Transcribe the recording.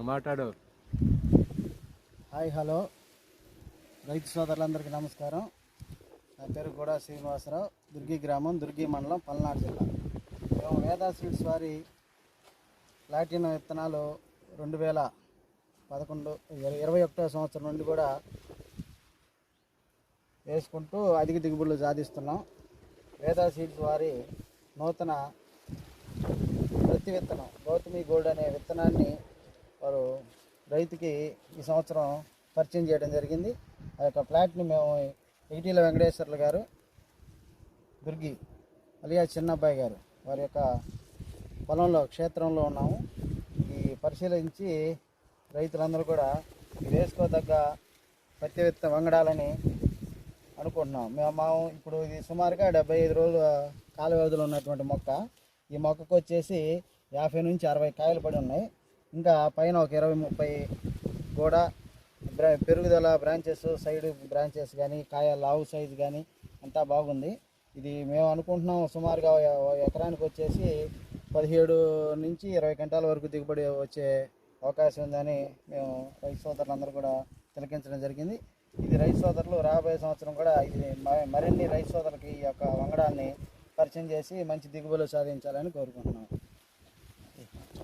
మాట్లాడు. Hi hello రైతు సోదరులందరికీ నమస్కారం. నా పేరు కూడా శ్రీనివాసరావు, దుర్గి గ్రామం, దుర్గి మండలం, పల్నాడు జిల్లా. మేము వేదా సీడ్స్ వారి ప్లాటినం విత్తనాలు 2021 సంవత్సరం నుండి కూడా వేసుకుంటూ అధిక దిగుబడులు సాధిస్తున్నాం. వేదా సీడ్స్ వారి నూతన ప్రతి విత్తనం గౌతమి గోల్డ్ అనే విత్తనాన్ని వారు రైతుకి ఈ సంవత్సరం పరిచయం చేయడం జరిగింది. ఆ యొక్క ప్లాట్ని మేము ఈటీల వెంకటేశ్వర్లు గారు, దుర్గి అలియా చిన్నబ్బాయి గారు వారి యొక్క పొలంలో క్షేత్రంలో ఉన్నాము. ఈ పరిశీలించి రైతులందరూ కూడా వేసుకోదగ్గ పత్తి విత్తనం వంగడాలని అనుకుంటున్నాం. మేము ఇప్పుడు ఇది సుమారుగా 75 రోజుల కాల వ్యవధిలో ఉన్నటువంటి మొక్క. ఈ మొక్కకు వచ్చేసి 50 నుంచి 60 కాయలు పడి ఉన్నాయి. ఇంకా పైన ఒక 20-30 కూడా పెరుగుదల బ్రాంచెస్, సైడ్ బ్రాంచెస్ కానీ, కాయ లావు సైజు కానీ అంతా బాగుంది. ఇది మేము అనుకుంటున్నాం సుమారుగా ఎకరానికి వచ్చేసి 17 నుంచి 20 క్వింటాల వరకు దిగుబడి వచ్చే అవకాశం ఉందని మేము రైతు సోదరులందరూ కూడా తిలకించడం జరిగింది. ఇది రైతు సోదరులు రాబోయే సంవత్సరం కూడా ఇది మరిన్ని రైతు సోదరులకి ఈ యొక్క వంగడాన్ని పరిచయం చేసి మంచి దిగుబడులు సాధించాలని కోరుకుంటున్నాం.